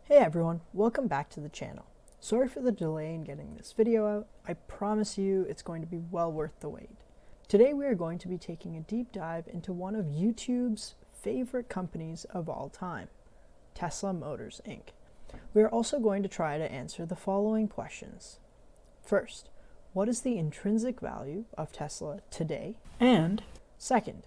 Hey everyone, welcome back to the channel. Sorry for the delay in getting this video out. I promise you it's going to be well worth the wait. Today we are going to be taking a deep dive into one of YouTube's favorite companies of all time, Tesla Motors Inc. We are also going to try to answer the following questions. First, what is the intrinsic value of Tesla today? And second,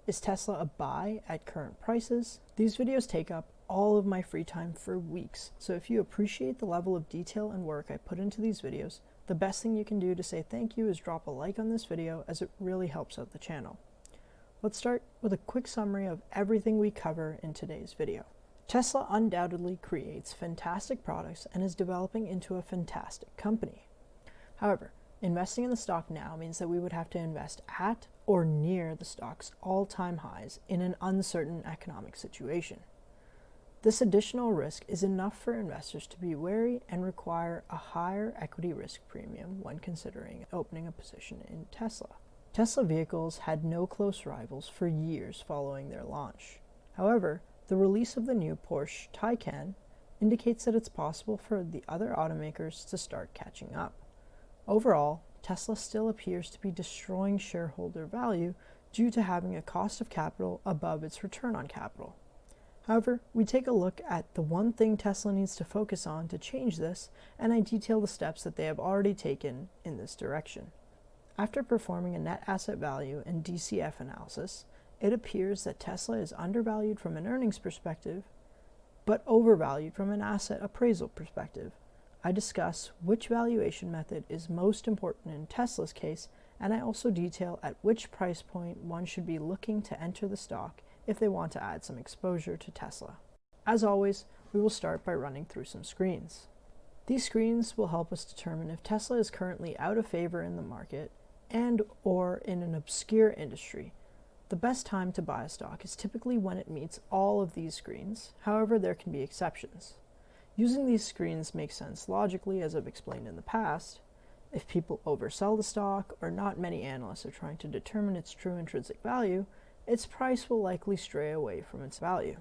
is Tesla a buy at current prices? These videos take up all of my free time for weeks, so if you appreciate the level of detail and work I put into these videos, the best thing you can do to say thank you is drop a like on this video, as it really helps out the channel. Let's start with a quick summary of everything we cover in today's video. Tesla undoubtedly creates fantastic products and is developing into a fantastic company. However, investing in the stock now means that we would have to invest at or near the stock's all-time highs in an uncertain economic situation. This additional risk is enough for investors to be wary and require a higher equity risk premium when considering opening a position in Tesla. Tesla vehicles had no close rivals for years following their launch. However, the release of the new Porsche Taycan indicates that it's possible for the other automakers to start catching up. Overall, Tesla still appears to be destroying shareholder value due to having a cost of capital above its return on capital. However, we take a look at the one thing Tesla needs to focus on to change this, and I detail the steps that they have already taken in this direction. After performing a net asset value and DCF analysis, it appears that Tesla is undervalued from an earnings perspective, but overvalued from an asset appraisal perspective. I discuss which valuation method is most important in Tesla's case, and I also detail at which price point one should be looking to enter the stock if they want to add some exposure to Tesla. As always, we will start by running through some screens. These screens will help us determine if Tesla is currently out of favor in the market and or in an obscure industry. The best time to buy a stock is typically when it meets all of these screens. However, there can be exceptions. Using these screens makes sense logically, as I've explained in the past. If people oversell the stock or not many analysts are trying to determine its true intrinsic value, its price will likely stray away from its value.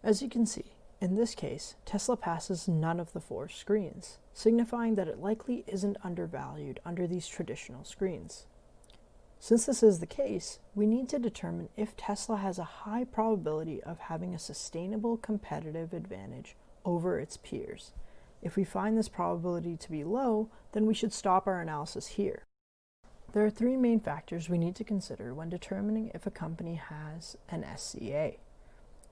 As you can see, in this case, Tesla passes none of the four screens, signifying that it likely isn't undervalued under these traditional screens. Since this is the case, we need to determine if Tesla has a high probability of having a sustainable competitive advantage over its peers. If we find this probability to be low, then we should stop our analysis here. There are three main factors we need to consider when determining if a company has an SCA.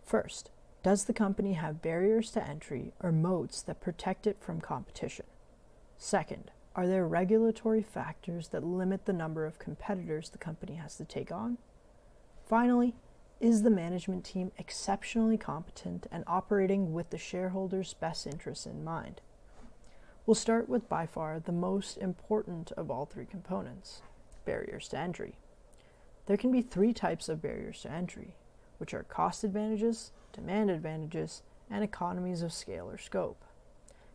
First, does the company have barriers to entry or moats that protect it from competition? Second, are there regulatory factors that limit the number of competitors the company has to take on? Finally, is the management team exceptionally competent and operating with the shareholders' best interests in mind? We'll start with by far the most important of all three components: barriers to entry. There can be three types of barriers to entry, which are cost advantages, demand advantages, and economies of scale or scope.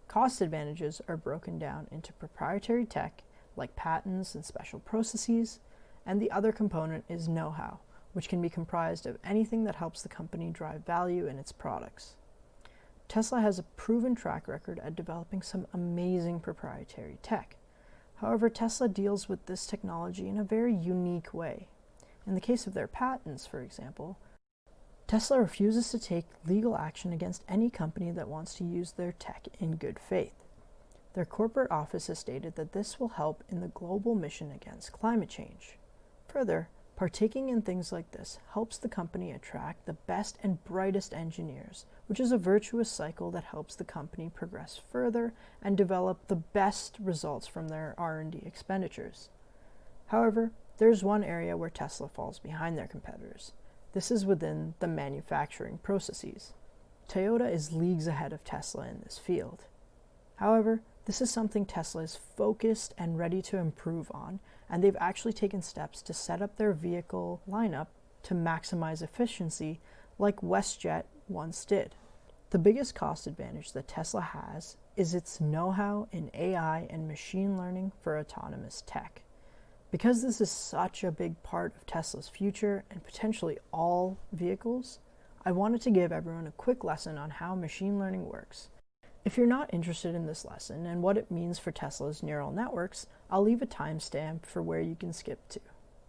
Cost advantages are broken down into proprietary tech, like patents and special processes, and the other component is know-how, which can be comprised of anything that helps the company drive value in its products. Tesla has a proven track record at developing some amazing proprietary tech. However, Tesla deals with this technology in a very unique way. In the case of their patents, for example, Tesla refuses to take legal action against any company that wants to use their tech in good faith. Their corporate office has stated that this will help in the global mission against climate change. Further, partaking in things like this helps the company attract the best and brightest engineers, which is a virtuous cycle that helps the company progress further and develop the best results from their R&D expenditures. However, there's one area where Tesla falls behind their competitors. This is within the manufacturing processes. Toyota is leagues ahead of Tesla in this field. However, this is something Tesla is focused and ready to improve on, and they've actually taken steps to set up their vehicle lineup to maximize efficiency, like WestJet once did. The biggest cost advantage that Tesla has is its know-how in AI and machine learning for autonomous tech. Because this is such a big part of Tesla's future and potentially all vehicles, I wanted to give everyone a quick lesson on how machine learning works. If you're not interested in this lesson and what it means for Tesla's neural networks, I'll leave a timestamp for where you can skip to.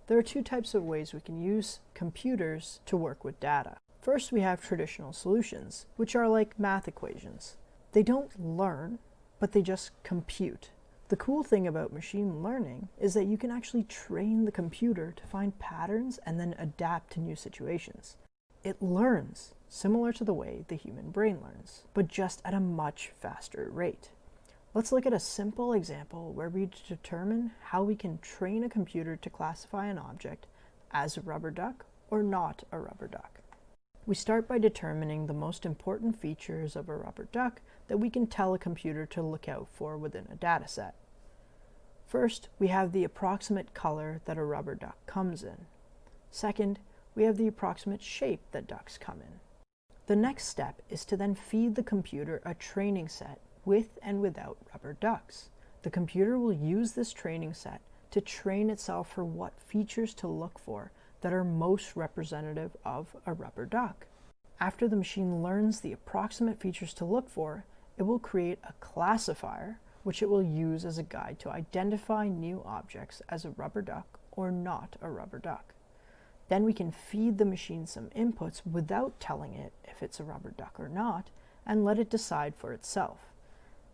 There are two types of ways we can use computers to work with data. First, we have traditional solutions, which are like math equations. They don't learn, but they just compute. The cool thing about machine learning is that you can actually train the computer to find patterns and then adapt to new situations. It learns, similar to the way the human brain learns, but just at a much faster rate. Let's look at a simple example where we determine how we can train a computer to classify an object as a rubber duck or not a rubber duck. We start by determining the most important features of a rubber duck that we can tell a computer to look out for within a dataset. First, we have the approximate color that a rubber duck comes in. Second, we have the approximate shape that ducks come in. The next step is to then feed the computer a training set with and without rubber ducks. The computer will use this training set to train itself for what features to look for that are most representative of a rubber duck. After the machine learns the approximate features to look for, it will create a classifier which it will use as a guide to identify new objects as a rubber duck or not a rubber duck. Then we can feed the machine some inputs without telling it if it's a rubber duck or not, and let it decide for itself.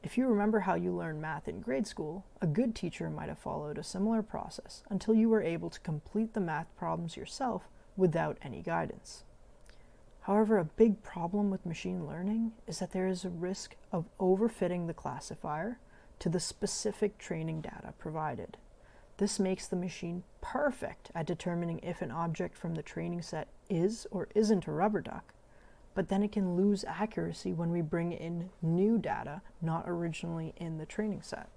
If you remember how you learned math in grade school, a good teacher might have followed a similar process until you were able to complete the math problems yourself without any guidance. However, a big problem with machine learning is that there is a risk of overfitting the classifier to the specific training data provided. This makes the machine perfect at determining if an object from the training set is or isn't a rubber duck, but then it can lose accuracy when we bring in new data not originally in the training set.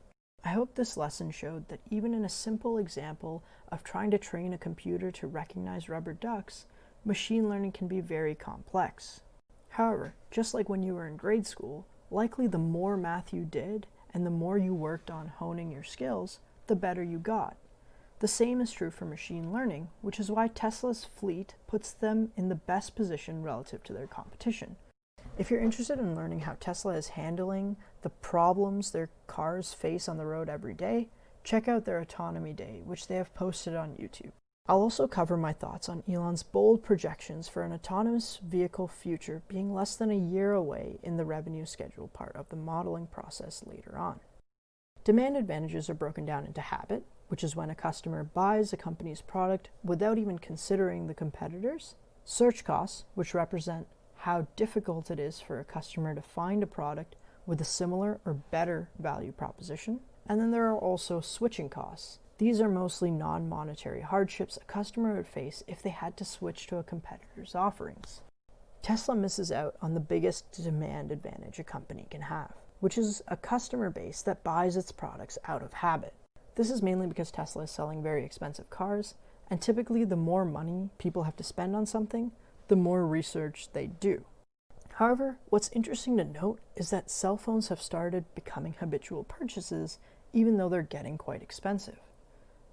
I hope this lesson showed that even in a simple example of trying to train a computer to recognize rubber ducks, machine learning can be very complex. However, just like when you were in grade school, likely the more math you did and the more you worked on honing your skills, the better you got. The same is true for machine learning, which is why Tesla's fleet puts them in the best position relative to their competition. If you're interested in learning how Tesla is handling the problems their cars face on the road every day, check out their Autonomy Day, which they have posted on YouTube. I'll also cover my thoughts on Elon's bold projections for an autonomous vehicle future being less than a year away in the revenue schedule part of the modeling process later on. Demand advantages are broken down into habit, which is when a customer buys a company's product without even considering the competitors. Search costs, which represent how difficult it is for a customer to find a product with a similar or better value proposition. And then there are also switching costs. These are mostly non-monetary hardships a customer would face if they had to switch to a competitor's offerings. Tesla misses out on the biggest demand advantage a company can have, which is a customer base that buys its products out of habit. This is mainly because Tesla is selling very expensive cars, and typically the more money people have to spend on something, the more research they do. However, what's interesting to note is that cell phones have started becoming habitual purchases, even though they're getting quite expensive.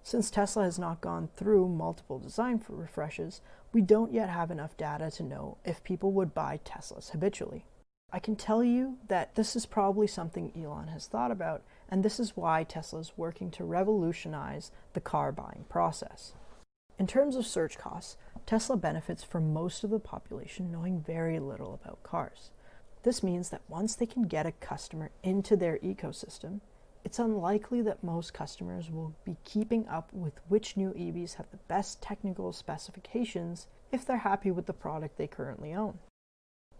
Since Tesla has not gone through multiple design refreshes, we don't yet have enough data to know if people would buy Teslas habitually. I can tell you that this is probably something Elon has thought about, and this is why Tesla is working to revolutionize the car buying process. In terms of search costs, Tesla benefits from most of the population knowing very little about cars. This means that once they can get a customer into their ecosystem, it's unlikely that most customers will be keeping up with which new EVs have the best technical specifications if they're happy with the product they currently own.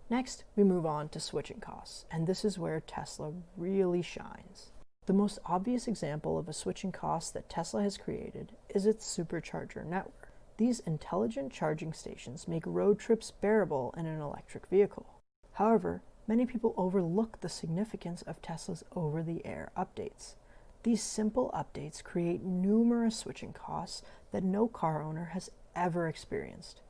Next, we move on to switching costs, and this is where Tesla really shines. The most obvious example of a switching cost that Tesla has created is its supercharger network. These intelligent charging stations make road trips bearable in an electric vehicle. However, many people overlook the significance of Tesla's over-the-air updates. These simple updates create numerous switching costs that no car owner has ever experienced.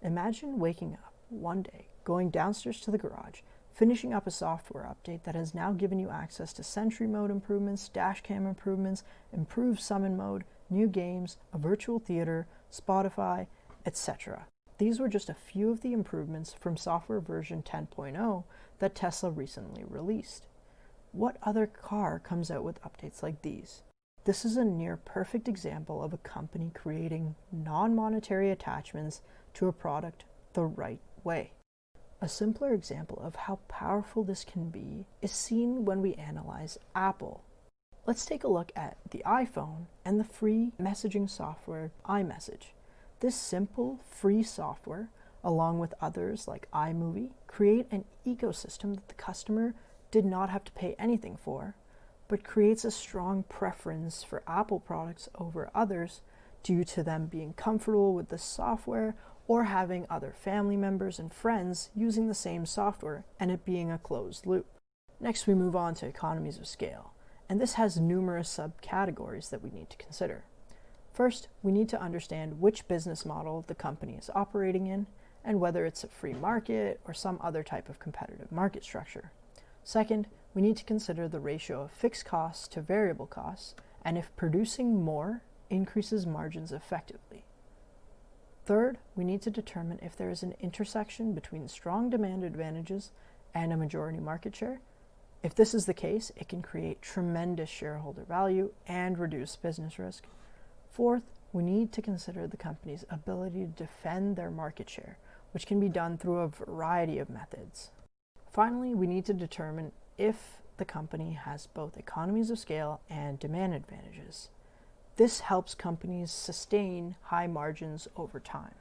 Imagine waking up one day, going downstairs to the garage, finishing up a software update that has now given you access to Sentry mode improvements, dashcam improvements, improved summon mode, new games, a virtual theater, Spotify, etc. these were just a few of the improvements from software version 10.0 that Tesla recently released. What other car comes out with updates like these? This is a near perfect example of a company creating non-monetary attachments to a product the right way. A simpler example of how powerful this can be is seen when we analyze Apple. Let's take a look at the iPhone and the free messaging software iMessage. This simple, free software, along with others like iMovie, create an ecosystem that the customer did not have to pay anything for, but creates a strong preference for Apple products over others due to them being comfortable with the software or having other family members and friends using the same software and it being a closed loop. Next, we move on to economies of scale, and this has numerous subcategories that we need to consider. First, we need to understand which business model the company is operating in and whether it's a free market or some other type of competitive market structure. Second, we need to consider the ratio of fixed costs to variable costs and if producing more increases margins effectively. Third, we need to determine if there is an intersection between strong demand advantages and a majority market share. If this is the case, it can create tremendous shareholder value and reduce business risk. Fourth, we need to consider the company's ability to defend their market share, which can be done through a variety of methods. Finally, we need to determine if the company has both economies of scale and demand advantages. This helps companies sustain high margins over time.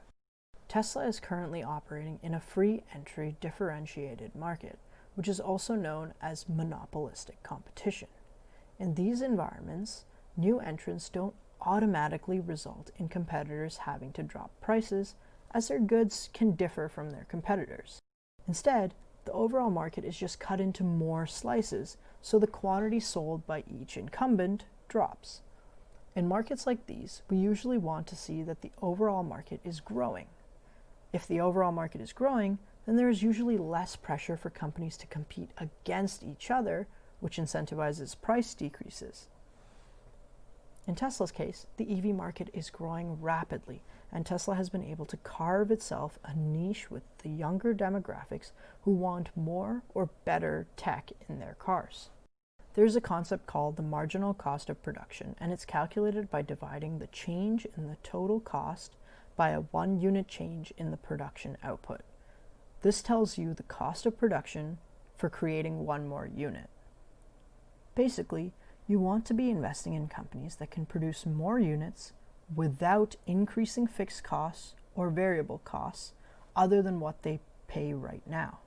Tesla is currently operating in a free entry differentiated market, which is also known as monopolistic competition. In these environments, new entrants don't automatically result in competitors having to drop prices, as their goods can differ from their competitors. Instead, the overall market is just cut into more slices, so the quantity sold by each incumbent drops. In markets like these, we usually want to see that the overall market is growing. If the overall market is growing, then there is usually less pressure for companies to compete against each other, which incentivizes price decreases. In Tesla's case, the EV market is growing rapidly, and Tesla has been able to carve itself a niche with the younger demographics who want more or better tech in their cars. There's a concept called the marginal cost of production, and it's calculated by dividing the change in the total cost by a 1 unit change in the production output. This tells you the cost of production for creating one more unit. Basically, you want to be investing in companies that can produce more units without increasing fixed costs or variable costs other than what they pay right now.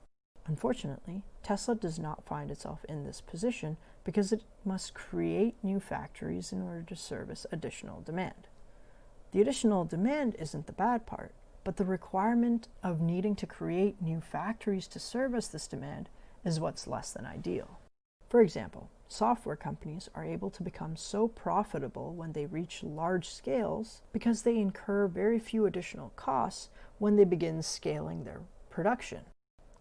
Unfortunately, Tesla does not find itself in this position because it must create new factories in order to service additional demand. The additional demand isn't the bad part, but the requirement of needing to create new factories to service this demand is what's less than ideal. For example, software companies are able to become so profitable when they reach large scales because they incur very few additional costs when they begin scaling their production.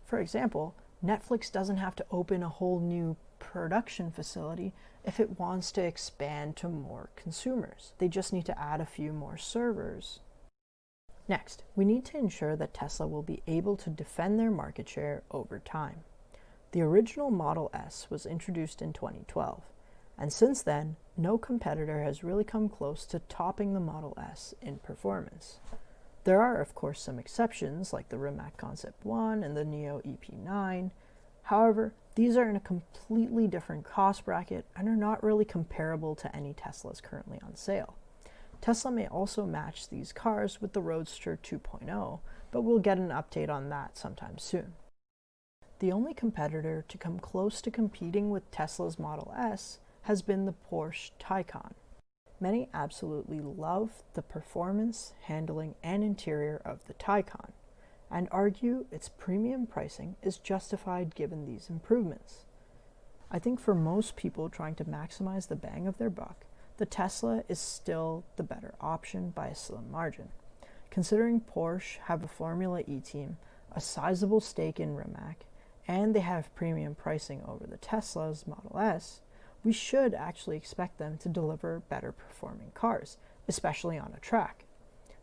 For example, Netflix doesn't have to open a whole new production facility if it wants to expand to more consumers. They just need to add a few more servers. Next, we need to ensure that Tesla will be able to defend their market share over time. The original Model S was introduced in 2012, and since then, no competitor has really come close to topping the Model S in performance. There are, of course, some exceptions like the Rimac Concept 1 and the Neo EP9. However, these are in a completely different cost bracket and are not really comparable to any Teslas currently on sale. Tesla may also match these cars with the Roadster 2.0, but we'll get an update on that sometime soon. The only competitor to come close to competing with Tesla's Model S has been the Porsche Taycan. Many absolutely love the performance, handling, and interior of the Taycan, and argue its premium pricing is justified given these improvements. I think for most people trying to maximize the bang of their buck, the Tesla is still the better option by a slim margin. Considering Porsche have a Formula E team, a sizable stake in Rimac, and they have premium pricing over the Tesla's Model S, we should actually expect them to deliver better performing cars, especially on a track.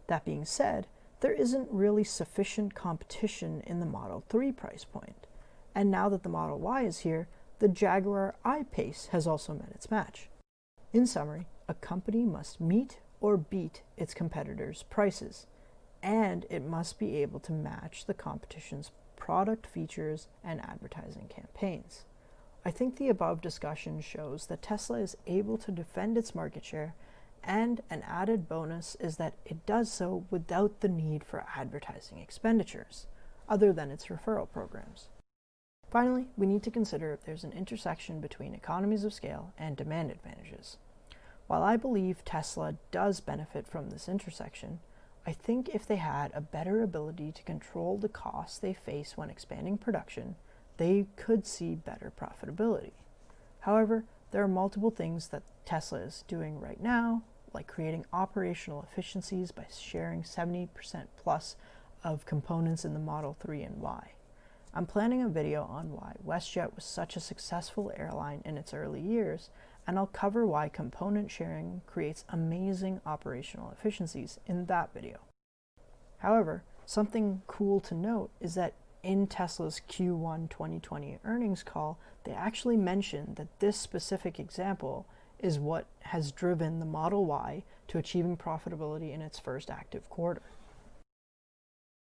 That being said, there isn't really sufficient competition in the Model 3 price point. And now that the Model Y is here, the Jaguar I-Pace has also met its match. In summary, a company must meet or beat its competitors' prices, and it must be able to match the competition's product features and advertising campaigns. I think the above discussion shows that Tesla is able to defend its market share, and an added bonus is that it does so without the need for advertising expenditures, other than its referral programs. Finally, we need to consider if there's an intersection between economies of scale and demand advantages. While I believe Tesla does benefit from this intersection, I think if they had a better ability to control the costs they face when expanding production, they could see better profitability. However, there are multiple things that Tesla is doing right now, like creating operational efficiencies by sharing 70% plus of components in the Model 3 and Y. I'm planning a video on why WestJet was such a successful airline in its early years, and I'll cover why component sharing creates amazing operational efficiencies in that video. However, something cool to note is that in Tesla's Q1 2020 earnings call, they actually mentioned that this specific example is what has driven the Model Y to achieving profitability in its first active quarter.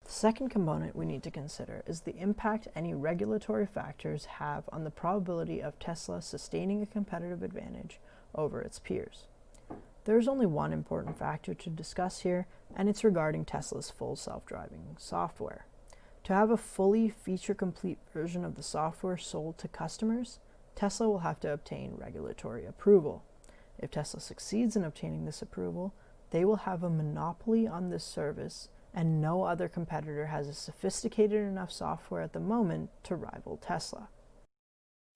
The second component we need to consider is the impact any regulatory factors have on the probability of Tesla sustaining a competitive advantage over its peers. There is only one important factor to discuss here, and it's regarding Tesla's full self-driving software. To have a fully feature-complete version of the software sold to customers, Tesla will have to obtain regulatory approval. If Tesla succeeds in obtaining this approval, they will have a monopoly on this service, and no other competitor has a sophisticated enough software at the moment to rival Tesla.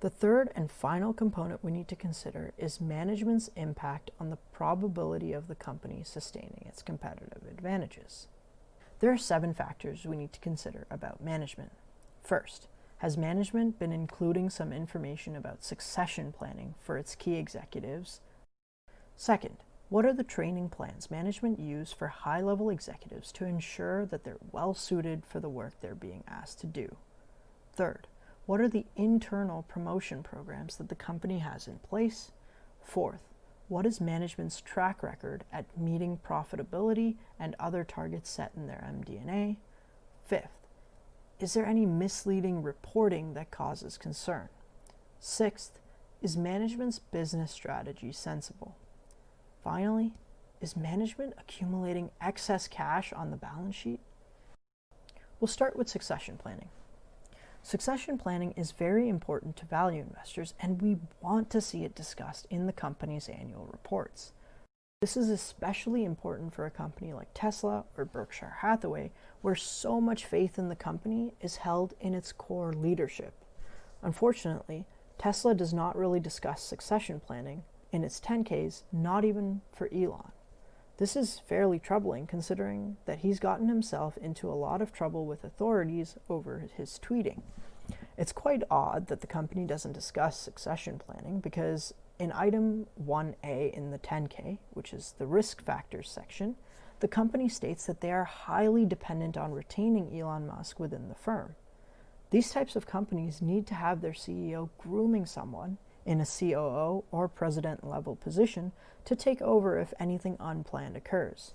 The third and final component we need to consider is management's impact on the probability of the company sustaining its competitive advantages. There are 7 factors we need to consider about management. First, has management been including some information about succession planning for its key executives? Second, what are the training plans management use for high-level executives to ensure that they're well-suited for the work they're being asked to do? Third, what are the internal promotion programs that the company has in place? Fourth, what is management's track record at meeting profitability and other targets set in their MD&A? Fifth, is there any misleading reporting that causes concern? Sixth, is management's business strategy sensible? Finally, is management accumulating excess cash on the balance sheet? We'll start with succession planning. Succession planning is very important to value investors, and we want to see it discussed in the company's annual reports. This is especially important for a company like Tesla or Berkshire Hathaway, where so much faith in the company is held in its core leadership. Unfortunately, Tesla does not really discuss succession planning in its 10Ks, not even for Elon. This is fairly troubling considering that he's gotten himself into a lot of trouble with authorities over his tweeting. It's quite odd that the company doesn't discuss succession planning because in item 1A in the 10K, which is the risk factors section, the company states that they are highly dependent on retaining Elon Musk within the firm. These types of companies need to have their CEO grooming someone in a COO or president level position to take over if anything unplanned occurs.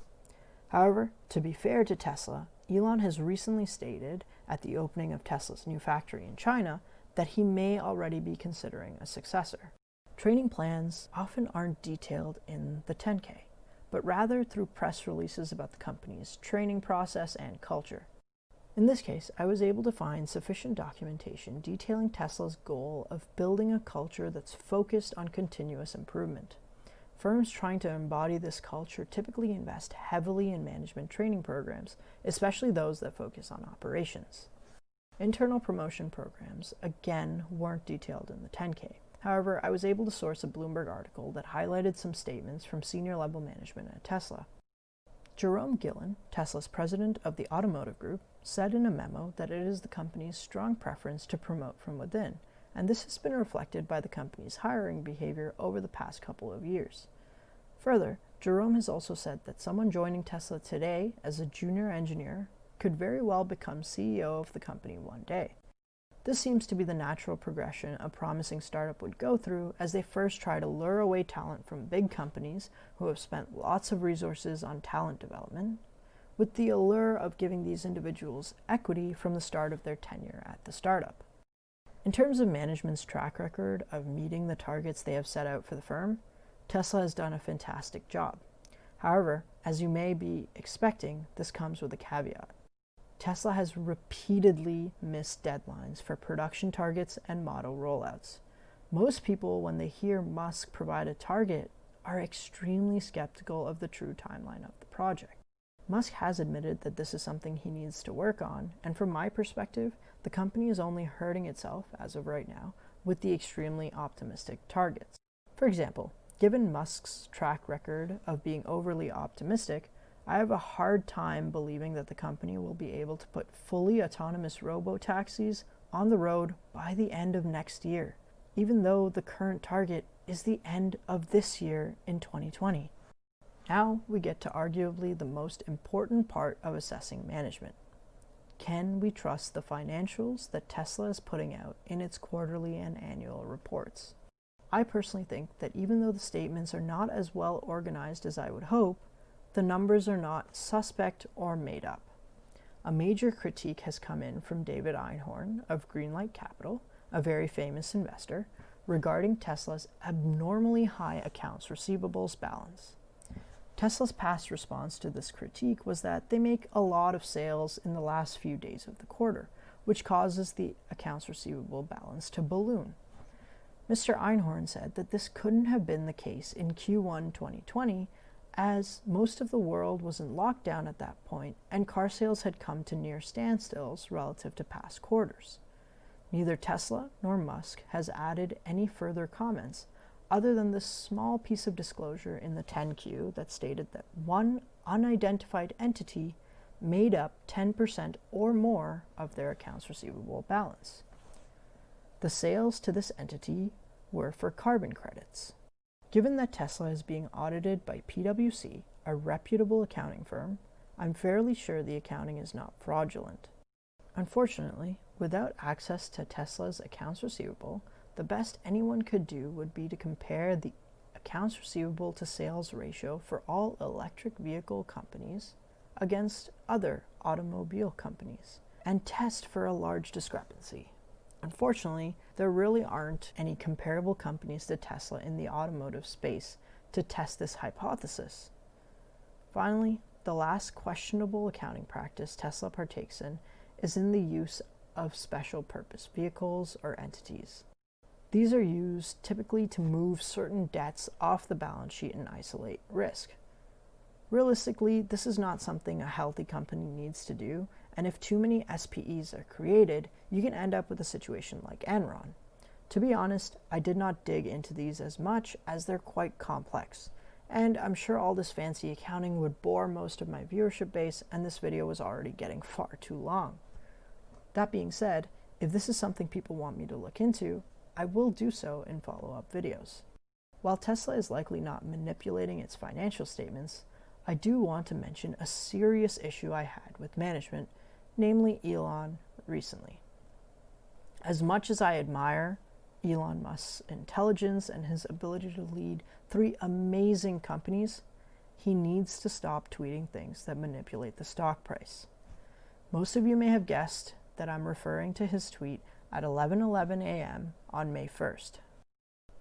However, to be fair to Tesla, Elon has recently stated at the opening of Tesla's new factory in China that he may already be considering a successor. Training plans often aren't detailed in the 10K, but rather through press releases about the company's training process and culture. In this case, I was able to find sufficient documentation detailing Tesla's goal of building a culture that's focused on continuous improvement. Firms trying to embody this culture typically invest heavily in management training programs, especially those that focus on operations. Internal promotion programs, again, weren't detailed in the 10K. However, I was able to source a Bloomberg article that highlighted some statements from senior-level management at Tesla. Jerome Gillen, Tesla's president of the automotive group, said in a memo that it is the company's strong preference to promote from within, and this has been reflected by the company's hiring behavior over the past couple of years. Further, Jerome has also said that someone joining Tesla today as a junior engineer could very well become CEO of the company one day. This seems to be the natural progression a promising startup would go through as they first try to lure away talent from big companies who have spent lots of resources on talent development, with the allure of giving these individuals equity from the start of their tenure at the startup. In terms of management's track record of meeting the targets they have set out for the firm, Tesla has done a fantastic job. However, as you may be expecting, this comes with a caveat. Tesla has repeatedly missed deadlines for production targets and model rollouts. Most people, when they hear Musk provide a target, are extremely skeptical of the true timeline of the project. Musk has admitted that this is something he needs to work on, and from my perspective, the company is only hurting itself, as of right now, with the extremely optimistic targets. For example, given Musk's track record of being overly optimistic, I have a hard time believing that the company will be able to put fully autonomous robo-taxis on the road by the end of next year, even though the current target is the end of this year in 2020. Now we get to arguably the most important part of assessing management. Can we trust the financials that Tesla is putting out in its quarterly and annual reports? I personally think that even though the statements are not as well organized as I would hope, the numbers are not suspect or made up. A major critique has come in from David Einhorn of Greenlight Capital, a very famous investor, regarding Tesla's abnormally high accounts receivables balance. Tesla's past response to this critique was that they make a lot of sales in the last few days of the quarter, which causes the accounts receivable balance to balloon. Mr. Einhorn said that this couldn't have been the case in Q1 2020, as most of the world was in lockdown at that point and car sales had come to near standstills relative to past quarters. Neither Tesla nor Musk has added any further comments other than this small piece of disclosure in the 10Q that stated that one unidentified entity made up 10% or more of their accounts receivable balance. The sales to this entity were for carbon credits. Given that Tesla is being audited by PwC, a reputable accounting firm, I'm fairly sure the accounting is not fraudulent. Unfortunately, without access to Tesla's accounts receivable, the best anyone could do would be to compare the accounts receivable to sales ratio for all electric vehicle companies against other automobile companies and test for a large discrepancy. Unfortunately, there really aren't any comparable companies to Tesla in the automotive space to test this hypothesis. Finally, the last questionable accounting practice Tesla partakes in is in the use of special purpose vehicles or entities. These are used typically to move certain debts off the balance sheet and isolate risk. Realistically, this is not something a healthy company needs to do, and if too many SPEs are created, you can end up with a situation like Enron. To be honest, I did not dig into these as much as they're quite complex, and I'm sure all this fancy accounting would bore most of my viewership base, and this video was already getting far too long. That being said, if this is something people want me to look into, I will do so in follow-up videos. While Tesla is likely not manipulating its financial statements, I do want to mention a serious issue I had with management, namely Elon, recently. As much as I admire Elon Musk's intelligence and his ability to lead 3 amazing companies, he needs to stop tweeting things that manipulate the stock price. Most of you may have guessed that I'm referring to his tweet at 11:11 a.m. on May 1st.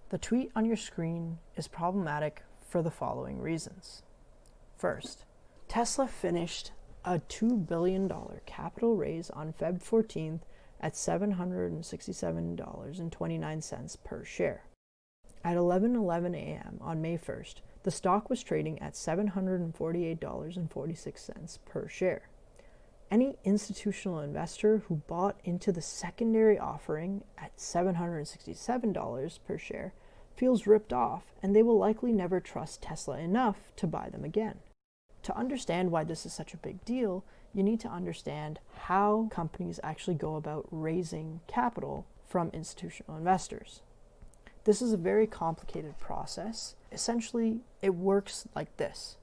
The tweet on your screen is problematic for the following reasons. First, Tesla finished a $2 billion capital raise on Feb 14th at $767.29 per share. At 11:11 a.m. on May 1st, the stock was trading at $748.46 per share. Any institutional investor who bought into the secondary offering at $767 per share feels ripped off, and they will likely never trust Tesla enough to buy them again. To understand why this is such a big deal, you need to understand how companies actually go about raising capital from institutional investors. This is a very complicated process. Essentially, it works like this.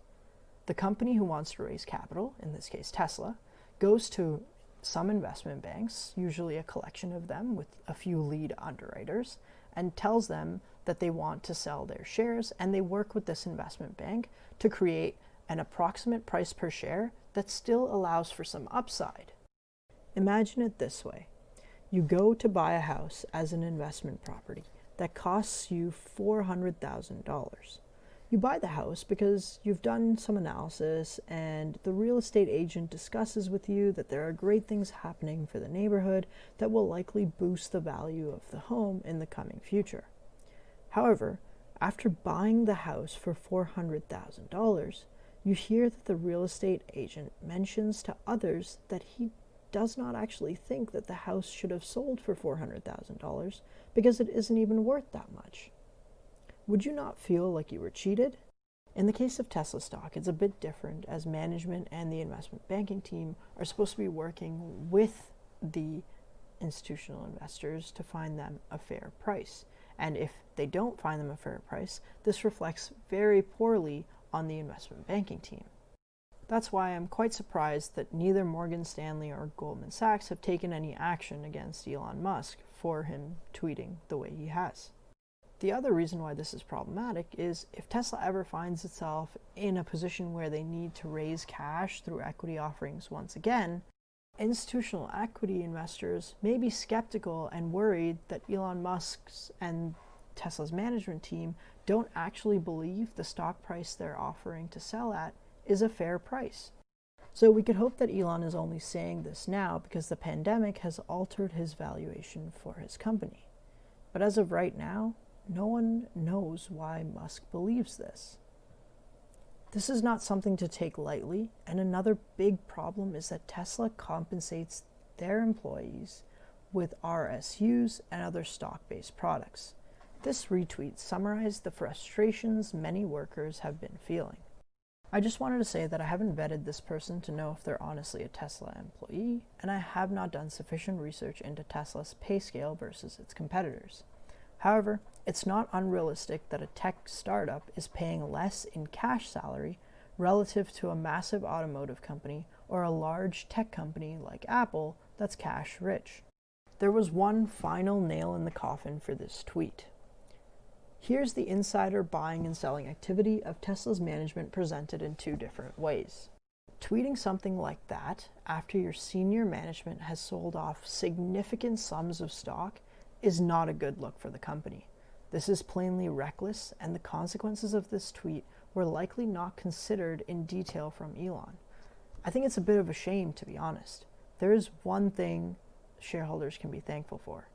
The company who wants to raise capital, in this case Tesla, goes to some investment banks, usually a collection of them with a few lead underwriters, and tells them that they want to sell their shares, and they work with this investment bank to create an approximate price per share that still allows for some upside. Imagine it this way. You go to buy a house as an investment property that costs you $400,000. You buy the house because you've done some analysis and the real estate agent discusses with you that there are great things happening for the neighborhood that will likely boost the value of the home in the coming future. However, after buying the house for $400,000, you hear that the real estate agent mentions to others that he does not actually think that the house should have sold for $400,000 because it isn't even worth that much. Would you not feel like you were cheated? In the case of Tesla stock, it's a bit different, as management and the investment banking team are supposed to be working with the institutional investors to find them a fair price. And if they don't find them a fair price, this reflects very poorly on the investment banking team. That's why I'm quite surprised that neither Morgan Stanley or Goldman Sachs have taken any action against Elon Musk for him tweeting the way he has. The other reason why this is problematic is if Tesla ever finds itself in a position where they need to raise cash through equity offerings once again, institutional equity investors may be skeptical and worried that Elon Musk's and Tesla's management team don't actually believe the stock price they're offering to sell at is a fair price. So we could hope that Elon is only saying this now because the pandemic has altered his valuation for his company. But as of right now, no one knows why Musk believes this. This is not something to take lightly, and another big problem is that Tesla compensates their employees with RSUs and other stock-based products. This retweet summarized the frustrations many workers have been feeling. I just wanted to say that I haven't vetted this person to know if they're honestly a Tesla employee, and I have not done sufficient research into Tesla's pay scale versus its competitors. However, it's not unrealistic that a tech startup is paying less in cash salary relative to a massive automotive company or a large tech company like Apple that's cash rich. There was one final nail in the coffin for this tweet. Here's the insider buying and selling activity of Tesla's management presented in two different ways. Tweeting something like that after your senior management has sold off significant sums of stock is not a good look for the company. This is plainly reckless, and the consequences of this tweet were likely not considered in detail from Elon. I think it's a bit of a shame, to be honest. There is one thing shareholders can be thankful for.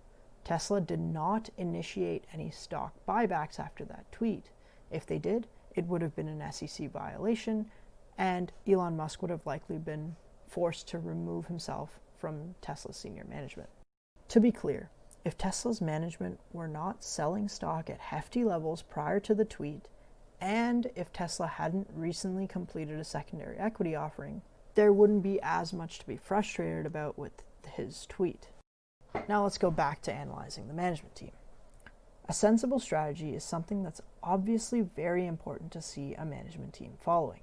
Tesla did not initiate any stock buybacks after that tweet. If they did, it would have been an SEC violation, and Elon Musk would have likely been forced to remove himself from Tesla's senior management. To be clear, if Tesla's management were not selling stock at hefty levels prior to the tweet, and if Tesla hadn't recently completed a secondary equity offering, there wouldn't be as much to be frustrated about with his tweet. Now let's go back to analyzing the management team. A sensible strategy is something that's obviously very important to see a management team following.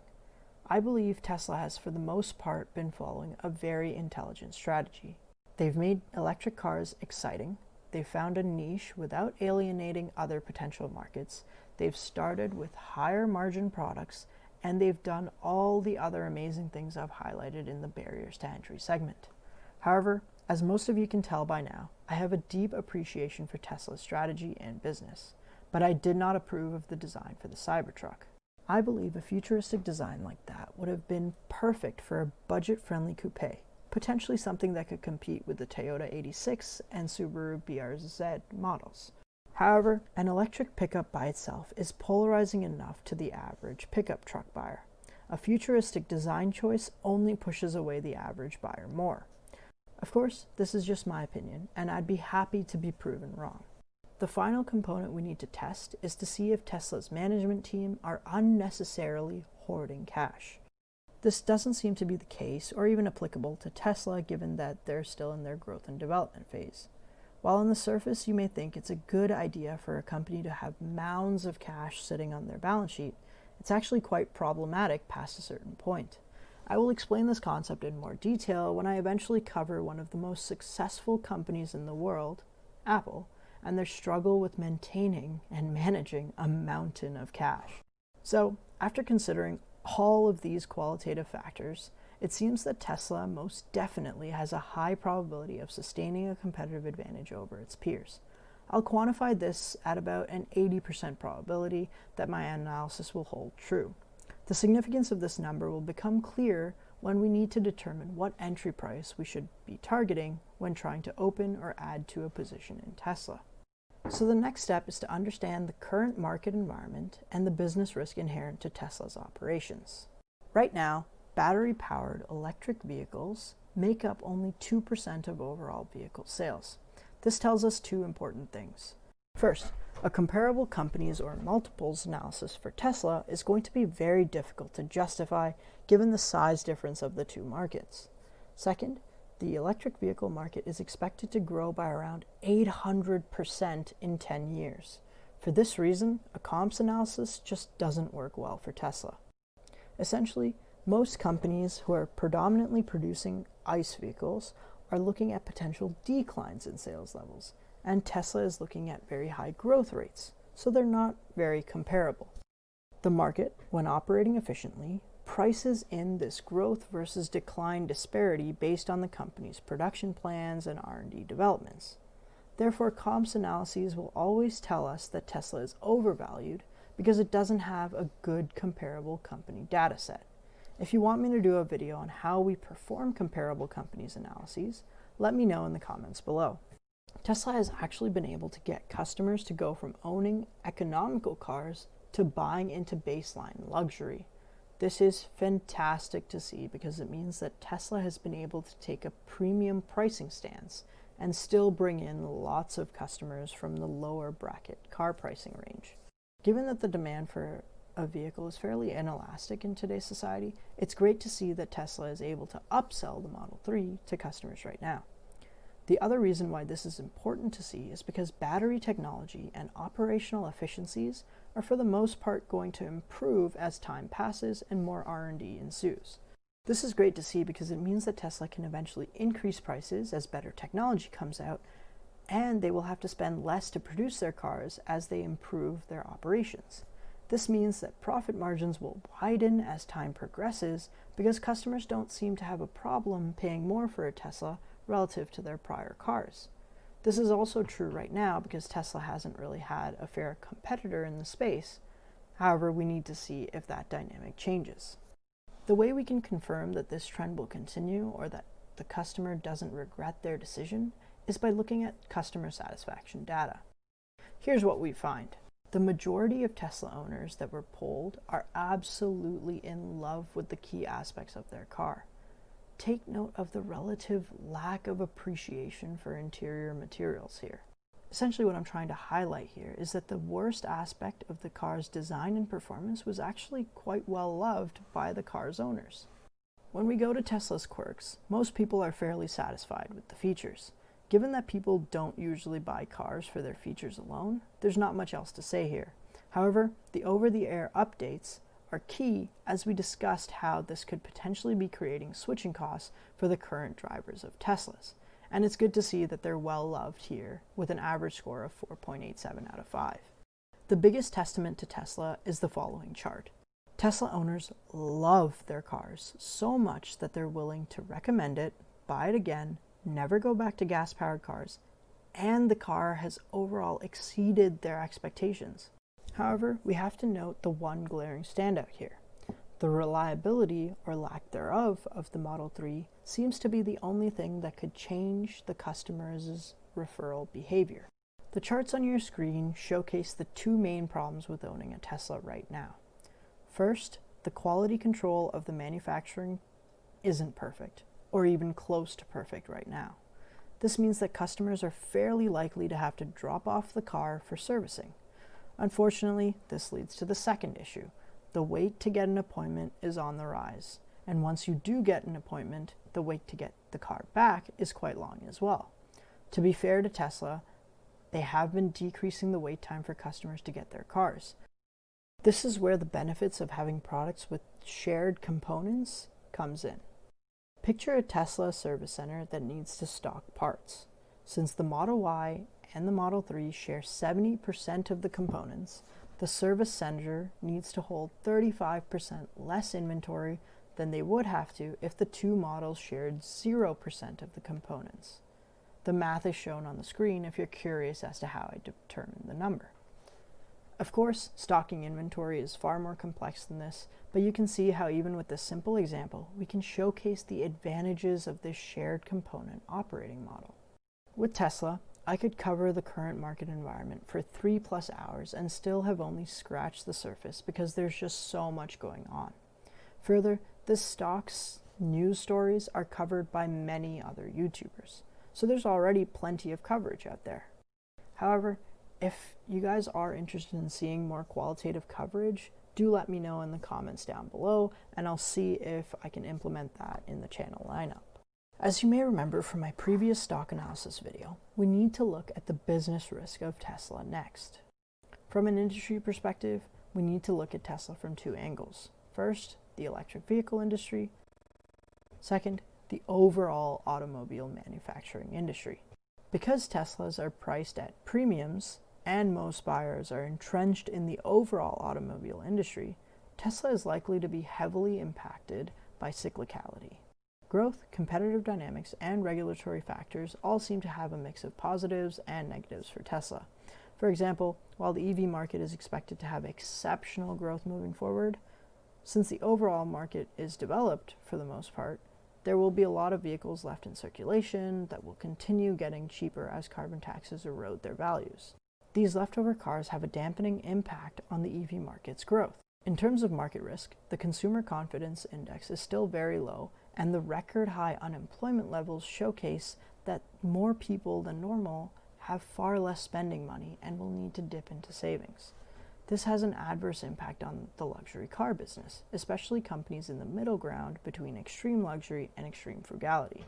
I believe Tesla has, for the most part, been following a very intelligent strategy. They've made electric cars exciting. They've found a niche without alienating other potential markets. They've started with higher margin products, and they've done all the other amazing things I've highlighted in the barriers to entry segment. However, as most of you can tell by now, I have a deep appreciation for Tesla's strategy and business, but I did not approve of the design for the Cybertruck. I believe a futuristic design like that would have been perfect for a budget-friendly coupe, potentially something that could compete with the Toyota 86 and Subaru BRZ models. However, an electric pickup by itself is polarizing enough to the average pickup truck buyer. A futuristic design choice only pushes away the average buyer more. Of course, this is just my opinion, and I'd be happy to be proven wrong. The final component we need to test is to see if Tesla's management team are unnecessarily hoarding cash. This doesn't seem to be the case or even applicable to Tesla, given that they're still in their growth and development phase. While on the surface you may think it's a good idea for a company to have mounds of cash sitting on their balance sheet, it's actually quite problematic past a certain point. I will explain this concept in more detail when I eventually cover one of the most successful companies in the world, Apple, and their struggle with maintaining and managing a mountain of cash. So, after considering all of these qualitative factors, it seems that Tesla most definitely has a high probability of sustaining a competitive advantage over its peers. I'll quantify this at about an 80% probability that my analysis will hold true. The significance of this number will become clear when we need to determine what entry price we should be targeting when trying to open or add to a position in Tesla. So the next step is to understand the current market environment and the business risk inherent to Tesla's operations. Right now, battery-powered electric vehicles make up only 2% of overall vehicle sales. This tells us two important things. First, a comparable companies or multiples analysis for Tesla is going to be very difficult to justify given the size difference of the two markets. Second, the electric vehicle market is expected to grow by around 800% in 10 years. For this reason, a comps analysis just doesn't work well for Tesla. Essentially, most companies who are predominantly producing ICE vehicles are looking at potential declines in sales levels, and Tesla is looking at very high growth rates, so they're not very comparable. The market, when operating efficiently, prices in this growth versus decline disparity based on the company's production plans and R&D developments. Therefore, comps analyses will always tell us that Tesla is overvalued because it doesn't have a good comparable company data set. If you want me to do a video on how we perform comparable companies analyses, let me know in the comments below. Tesla has actually been able to get customers to go from owning economical cars to buying into baseline luxury. This is fantastic to see because it means that Tesla has been able to take a premium pricing stance and still bring in lots of customers from the lower bracket car pricing range. Given that the demand for a vehicle is fairly inelastic in today's society, it's great to see that Tesla is able to upsell the Model 3 to customers right now. The other reason why this is important to see is because battery technology and operational efficiencies are for the most part going to improve as time passes and more R&D ensues. This is great to see because it means that Tesla can eventually increase prices as better technology comes out, and they will have to spend less to produce their cars as they improve their operations. This means that profit margins will widen as time progresses because customers don't seem to have a problem paying more for a Tesla relative to their prior cars. This is also true right now because Tesla hasn't really had a fair competitor in the space. However, we need to see if that dynamic changes. The way we can confirm that this trend will continue or that the customer doesn't regret their decision is by looking at customer satisfaction data. Here's what we find. The majority of Tesla owners that were polled are absolutely in love with the key aspects of their car. Take note of the relative lack of appreciation for interior materials here. Essentially what I'm trying to highlight here is that the worst aspect of the car's design and performance was actually quite well loved by the car's owners. When we go to Tesla's Quirks, most people are fairly satisfied with the features. Given that people don't usually buy cars for their features alone, there's not much else to say here. However, the over-the-air updates are key as we discussed how this could potentially be creating switching costs for the current drivers of Teslas. And it's good to see that they're well loved here with an average score of 4.87 out of 5. The biggest testament to Tesla is the following chart. Tesla owners love their cars so much that they're willing to recommend it, buy it again, never go back to gas-powered cars, and the car has overall exceeded their expectations. However, we have to note the one glaring standout here. The reliability, or lack thereof, of the Model 3 seems to be the only thing that could change the customer's referral behavior. The charts on your screen showcase the two main problems with owning a Tesla right now. First, the quality control of the manufacturing isn't perfect, or even close to perfect right now. This means that customers are fairly likely to have to drop off the car for servicing. Unfortunately, this leads to the second issue. The wait to get an appointment is on the rise, and once you do get an appointment, the wait to get the car back is quite long as well. To be fair to Tesla, they have been decreasing the wait time for customers to get their cars. This is where the benefits of having products with shared components comes in. Picture a Tesla service center that needs to stock parts. Since the Model Y and the Model 3 share 70% of the components, the service center needs to hold 35% less inventory than they would have to if the two models shared 0% of the components. The math is shown on the screen if you're curious as to how I determine the number. Of course, stocking inventory is far more complex than this, but you can see how even with this simple example, we can showcase the advantages of this shared component operating model. With Tesla, I could cover the current market environment for 3+ hours and still have only scratched the surface because there's just so much going on. Further, this stock's news stories are covered by many other YouTubers, so there's already plenty of coverage out there. However, if you guys are interested in seeing more qualitative coverage, do let me know in the comments down below, and I'll see if I can implement that in the channel lineup. As you may remember from my previous stock analysis video, we need to look at the business risk of Tesla next. From an industry perspective, we need to look at Tesla from two angles. First, the electric vehicle industry. Second, the overall automobile manufacturing industry. Because Teslas are priced at premiums and most buyers are entrenched in the overall automobile industry, Tesla is likely to be heavily impacted by cyclicality. Growth, competitive dynamics, and regulatory factors all seem to have a mix of positives and negatives for Tesla. For example, while the EV market is expected to have exceptional growth moving forward, since the overall market is developed for the most part, there will be a lot of vehicles left in circulation that will continue getting cheaper as carbon taxes erode their values. These leftover cars have a dampening impact on the EV market's growth. In terms of market risk, the Consumer Confidence Index is still very low, and the record high unemployment levels showcase that more people than normal have far less spending money and will need to dip into savings. This has an adverse impact on the luxury car business, especially companies in the middle ground between extreme luxury and extreme frugality.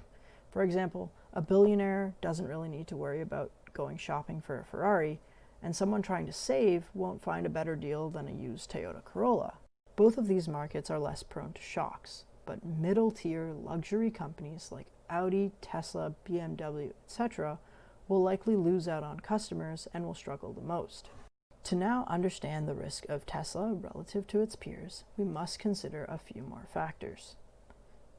For example, a billionaire doesn't really need to worry about going shopping for a Ferrari, and someone trying to save won't find a better deal than a used Toyota Corolla. Both of these markets are less prone to shocks, but middle-tier luxury companies like Audi, Tesla, BMW, etc. will likely lose out on customers and will struggle the most. To now understand the risk of Tesla relative to its peers, we must consider a few more factors.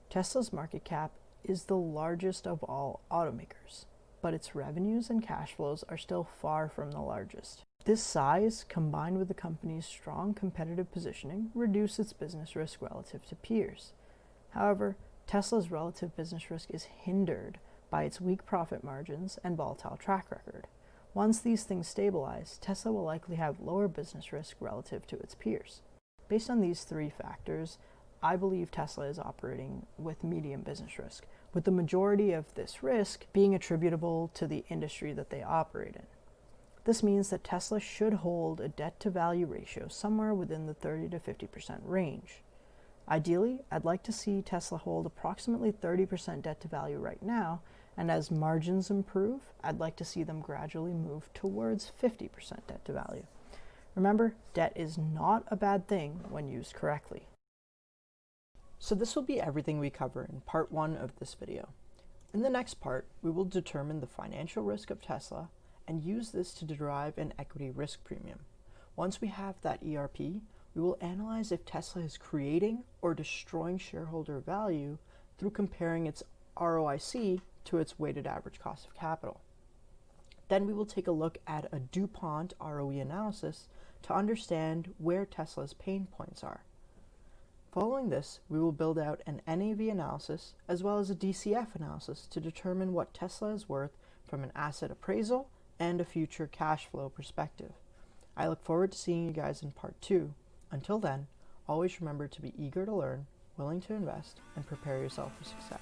Tesla's market cap is the largest of all automakers, but its revenues and cash flows are still far from the largest. This size, combined with the company's strong competitive positioning, reduce its business risk relative to peers. However, Tesla's relative business risk is hindered by its weak profit margins and volatile track record. Once these things stabilize, Tesla will likely have lower business risk relative to its peers. Based on these three factors, I believe Tesla is operating with medium business risk, with the majority of this risk being attributable to the industry that they operate in. This means that Tesla should hold a debt-to-value ratio somewhere within the 30 to 50% range. Ideally, I'd like to see Tesla hold approximately 30% debt to value right now, and as margins improve, I'd like to see them gradually move towards 50% debt to value. Remember, debt is not a bad thing when used correctly. So this will be everything we cover in part 1 of this video. In the next part, we will determine the financial risk of Tesla and use this to derive an equity risk premium. Once we have that ERP, we will analyze if Tesla is creating or destroying shareholder value through comparing its ROIC to its weighted average cost of capital. Then we will take a look at a DuPont ROE analysis to understand where Tesla's pain points are. Following this, we will build out an NAV analysis as well as a DCF analysis to determine what Tesla is worth from an asset appraisal and a future cash flow perspective. I look forward to seeing you guys in part 2. Until then, always remember to be eager to learn, willing to invest, and prepare yourself for success.